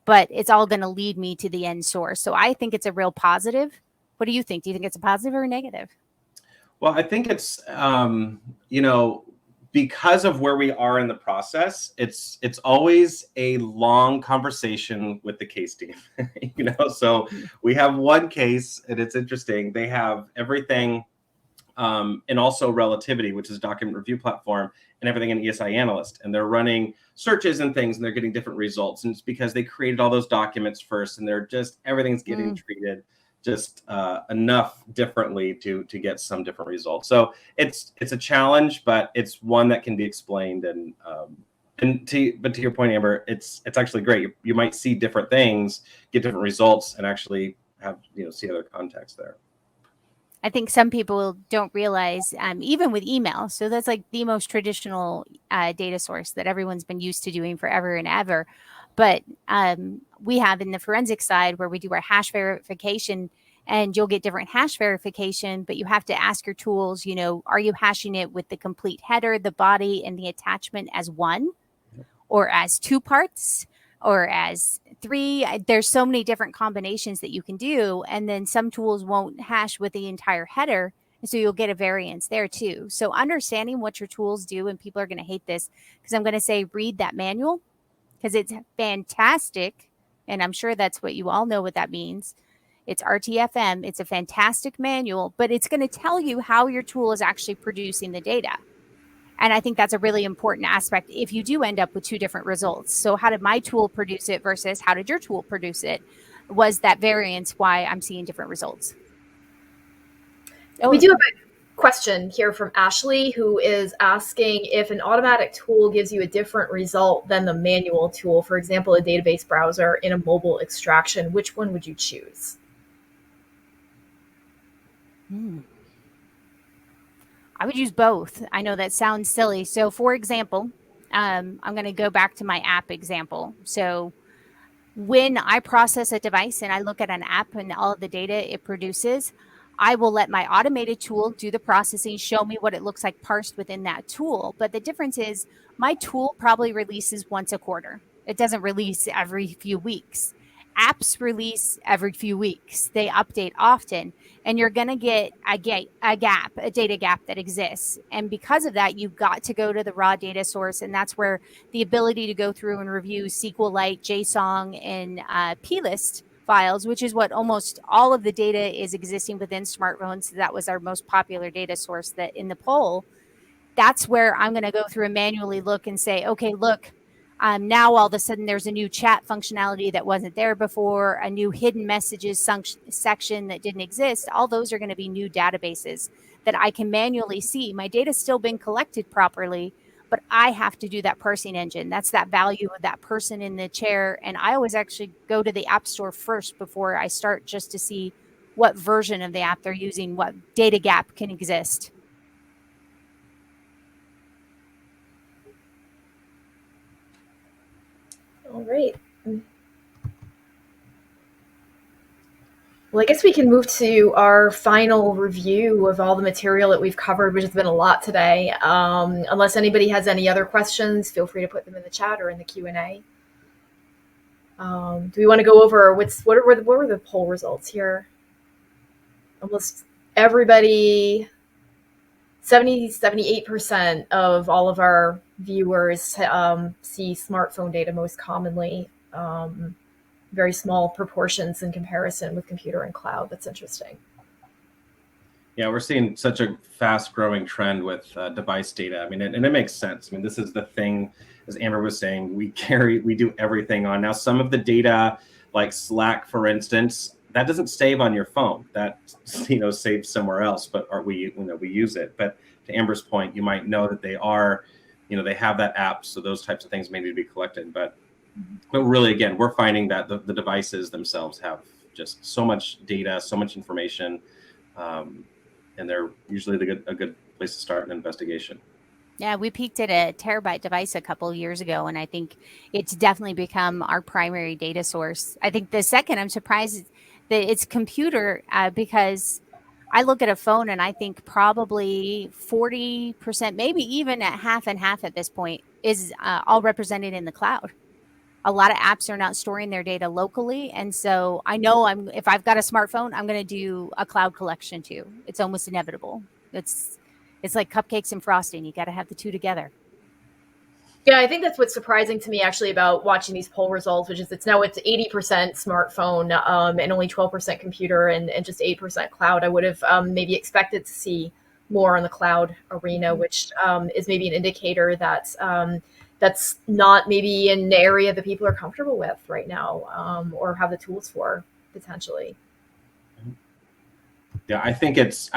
B: but it's all going to lead me to the end source. So I think it's a real positive. What do you think? Do you think it's a positive or a negative?
C: Well, I think it's, because of where we are in the process, it's always a long conversation with the case team, so we have one case and it's interesting. They have everything and also Relativity, which is a document review platform, and everything in ESI Analyst. And they're running searches and things and they're getting different results. And it's because they created all those documents first and they're just, everything's getting treated just enough differently to get some different results. So it's a challenge, but it's one that can be explained. But to your point, Amber, it's actually great. You might see different things, get different results, and actually have see other context there.
B: I think some people don't realize, even with email, so that's like the most traditional data source that everyone's been used to doing forever and ever. But we have in the forensic side where we do our hash verification, and you'll get different hash verification, but you have to ask your tools, are you hashing it with the complete header, the body, and the attachment as one, or as two parts, or as three? There's so many different combinations that you can do. And then some tools won't hash with the entire header. And so you'll get a variance there too. So understanding what your tools do, and people are going to hate this because I'm going to say, read that manual because it's fantastic. And I'm sure that's what you all know what that means. It's RTFM. It's a fantastic manual, but it's going to tell you how your tool is actually producing the data. And I think that's a really important aspect if you do end up with two different results. So how did my tool produce it versus how did your tool produce it? Was that variance why I'm seeing different results?
A: We do have a question here from Ashley, who is asking if an automatic tool gives you a different result than the manual tool, for example, a database browser in a mobile extraction, which one would you choose?
B: I would use both. I know that sounds silly. So for example, I'm going to go back to my app example. So when I process a device and I look at an app and all of the data it produces, I will let my automated tool do the processing, show me what it looks like parsed within that tool. But the difference is my tool probably releases once a quarter. It doesn't release every few weeks. Apps release every few weeks. They update often, and you're going to get a data gap that exists. And because of that, you've got to go to the raw data source. And that's where the ability to go through and review SQLite, JSON, and plist files, which is what almost all of the data is existing within smartphones. So that was our most popular data source that in the poll. That's where I'm going to go through and manually look and say, okay, look, now all of a sudden there's a new chat functionality that wasn't there before, a new hidden messages section that didn't exist. All those are going to be new databases that I can manually see. My data's still been collected properly, but I have to do that parsing engine. That's that value of that person in the chair. And I always actually go to the App Store first before I start, just to see what version of the app they're using, what data gap can exist.
A: All right. Well, I guess we can move to our final review of all the material that we've covered, which has been a lot today. Unless anybody has any other questions, feel free to put them in the chat or in the Q&A. Do we want to go over what were the poll results here? Almost everybody, 78% of all of our viewers see smartphone data most commonly. Very small proportions in comparison with computer and cloud. That's interesting.
C: Yeah, we're seeing such a fast growing trend with device data. I mean, and it makes sense. I mean, this is the thing, as Amber was saying, we do everything on. Now, some of the data, like Slack, for instance, that doesn't save on your phone. That, saves somewhere else, but we use it. But to Amber's point, you might know that they are, they have that app. So those types of things may need to be collected. But really, again, we're finding that the devices themselves have just so much data, so much information, and they're usually a good place to start an investigation.
B: Yeah, we peaked at a terabyte device a couple of years ago, and I think it's definitely become our primary data source. I think the second, I'm surprised that it's computer, because I look at a phone and I think probably 40%, maybe even at half and half at this point, is all represented in the cloud. A lot of apps are not storing their data locally. And so I know if I've got a smartphone, I'm going to do a cloud collection too. It's almost inevitable. It's like cupcakes and frosting. You got to have the two together.
A: Yeah, I think that's what's surprising to me actually about watching these poll results, which is it's 80% smartphone and only 12% computer and just 8% cloud. I would have maybe expected to see more on the cloud arena, which is maybe an indicator that that's not maybe an area that people are comfortable with right now, or have the tools for potentially.
C: Yeah, I think it's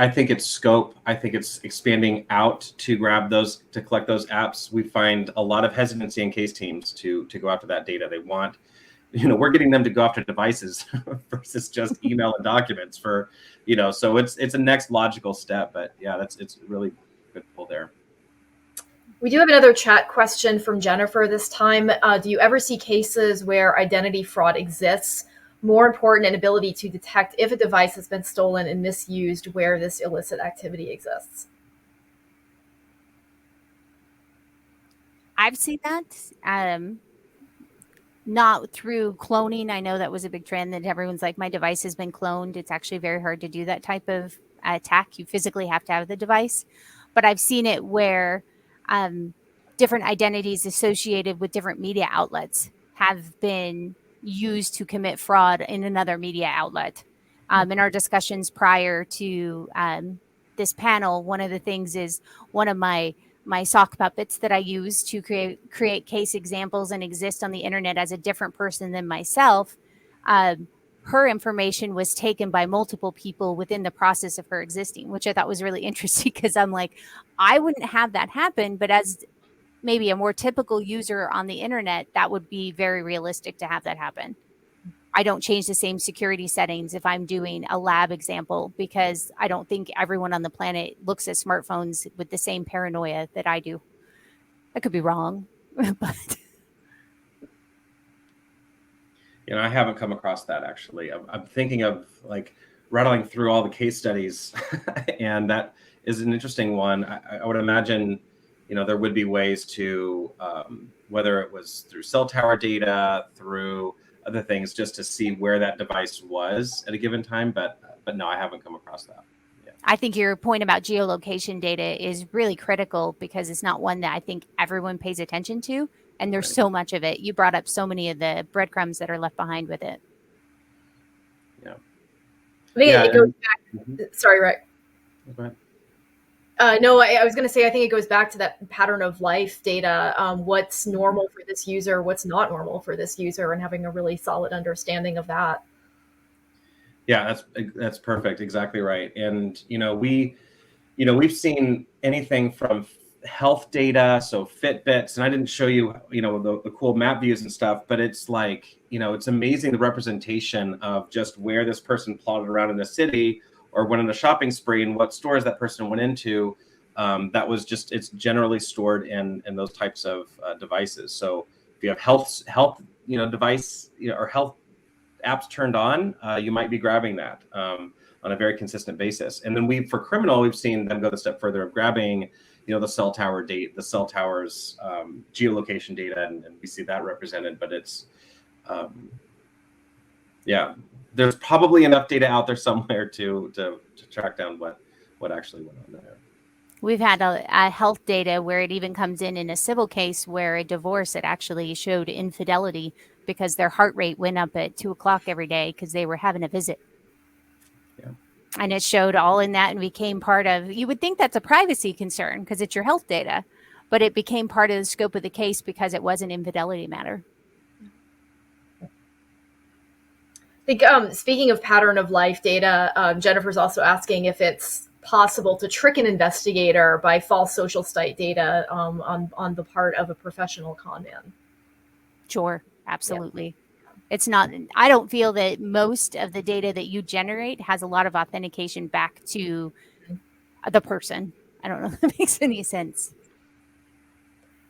C: scope. I think it's expanding out to collect those apps. We find a lot of hesitancy in case teams to go after that data. They want, we're getting them to go after devices versus just email and documents so it's a next logical step. But yeah, it's really good pull there.
A: We do have another chat question from Jennifer this time. Do you ever see cases where identity fraud exists? More important, an ability to detect if a device has been stolen and misused where this illicit activity exists.
B: I've seen that. Not through cloning. I know that was a big trend that everyone's like, my device has been cloned. It's actually very hard to do that type of attack. You physically have to have the device. But I've seen it where different identities associated with different media outlets have been used to commit fraud in another media outlet. In our discussions prior to this panel, one of the things is one of my sock puppets that I use to create case examples and exist on the internet as a different person than myself. Her information was taken by multiple people within the process of her existing, which I thought was really interesting because I'm like, I wouldn't have that happen, but as maybe a more typical user on the internet, that would be very realistic to have that happen. I don't change the same security settings if I'm doing a lab example because I don't think everyone on the planet looks at smartphones with the same paranoia that I do. I could be wrong, but...
C: I haven't come across that actually. I'm thinking of like rattling through all the case studies and that is an interesting one. I would imagine, there would be ways to, whether it was through cell tower data, through other things, just to see where that device was at a given time. But no, I haven't come across that. Yeah.
B: I think your point about geolocation data is really critical because it's not one that I think everyone pays attention to. And there's so much of it. You brought up so many of the breadcrumbs that are left behind with it.
C: Yeah.
A: I think it goes back. Mm-hmm. Sorry, Rick.
C: Go ahead.
A: No, I was going to say, I think it goes back to that pattern of life data. What's normal for this user, what's not normal for this user, and having a really solid understanding of that.
C: Yeah, that's perfect. Exactly right. And, we've seen anything from health data, so Fitbits, and I didn't show you, the cool map views and stuff, but it's like, it's amazing the representation of just where this person plotted around in the city or went on a shopping spree and what stores that person went into. That was just, it's generally stored in those types of devices. So if you have health, device, or health apps turned on, you might be grabbing that on a very consistent basis. And then for criminal, we've seen them go the step further of grabbing the cell tower data, the cell towers, geolocation data, and we see that represented. But it's, there's probably enough data out there somewhere to track down what actually went on there.
B: We've had a health data where it even comes in a civil case where a divorce, it actually showed infidelity because their heart rate went up at 2:00 every day because they were having a visit.
C: Yeah.
B: And it showed all in that and became part of, you would think that's a privacy concern because it's your health data, but it became part of the scope of the case because it was an infidelity matter.
A: I think speaking of pattern of life data, Jennifer's also asking if it's possible to trick an investigator by false social site data on the part of a professional con man.
B: Sure, absolutely. Yeah. It's not, I don't feel that most of the data that you generate has a lot of authentication back to the person. I don't know if that makes any sense.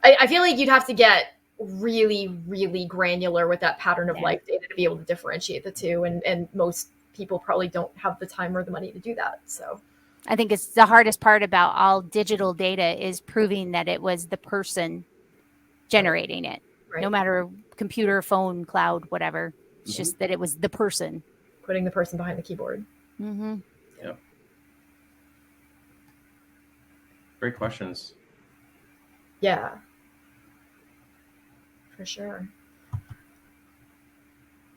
A: I feel like you'd have to get really, really granular with that pattern of life data to be able to differentiate the two. And most people probably don't have the time or the money to do that. So
B: I think it's the hardest part about all digital data is proving that it was the person generating it. Right. No matter computer, phone, cloud, whatever. It's just that it was the person.
A: Putting the person behind the keyboard.
C: Yeah. Great questions.
A: Yeah. For sure.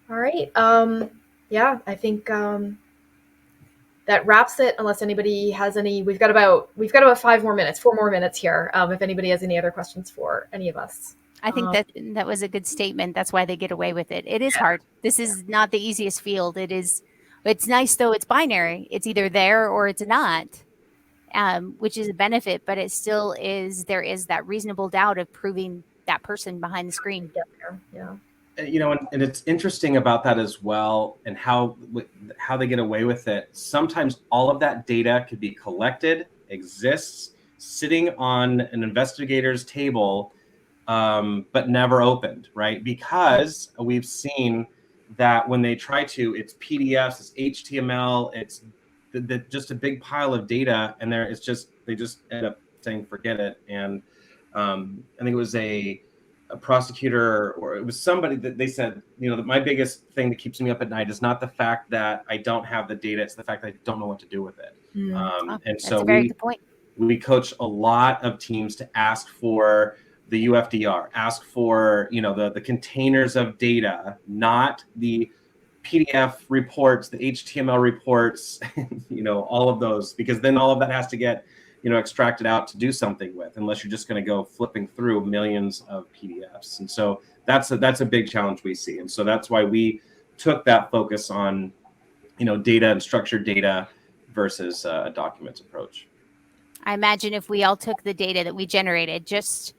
A: All right. Yeah, I think that wraps it. Unless anybody has any, we've got about 4 more minutes here. If anybody has any other questions for any of us.
B: I think that was a good statement. That's why they get away with it. It is hard. This is not the easiest field. It's nice though. It's binary. It's either there or it's not, which is a benefit. But it still is. There is that reasonable doubt of proving that person behind the screen.
A: Yeah.
C: You know, and it's interesting about that as well, and how they get away with it. Sometimes all of that data could be collected, exists, sitting on an investigator's table, but never opened, right? Because we've seen that when they try to, it's PDFs, it's HTML, it's just a big pile of data, and they just end up saying forget it. And I think it was a prosecutor, or it was somebody that they said, you know, that my biggest thing that keeps me up at night is not the fact that I don't have the data, it's the fact that I don't know what to do with it. And so
B: that's a very good point.
C: We coach a lot of teams to ask for the UFDR, ask for, you know, the containers of data, not the PDF reports, the HTML reports, you know, all of those, because then all of that has to get, you know, extracted out to do something with, unless you're just going to go flipping through millions of PDFs. And so that's a big challenge we see. And so that's why we took that focus on, you know, data and structured data versus a documents approach.
B: I imagine if we all took the data that we generated just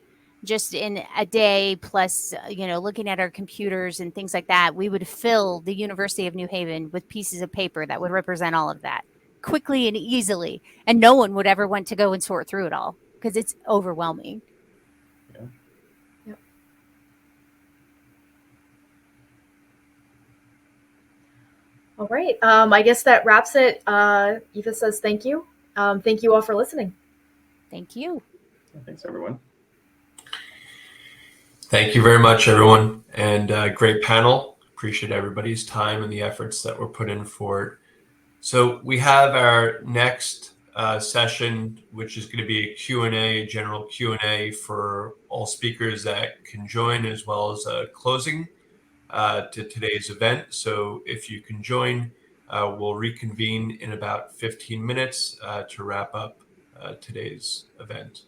B: in a day, plus, you know, looking at our computers and things like that, we would fill the University of New Haven with pieces of paper that would represent all of that quickly and easily, and no one would ever want to go and sort through it all because it's overwhelming.
C: Yeah.
A: Yep. All right. I guess that wraps it. Eva says thank you. Thank you all for listening.
B: Thank you.
C: Thanks, everyone.
D: Thank you very much, everyone, and great panel. Appreciate everybody's time and the efforts that were put in for it. So we have our next session, which is going to be a Q&A, general Q&A for all speakers that can join, as well as a closing to today's event. So if you can join, we'll reconvene in about 15 minutes to wrap up today's event.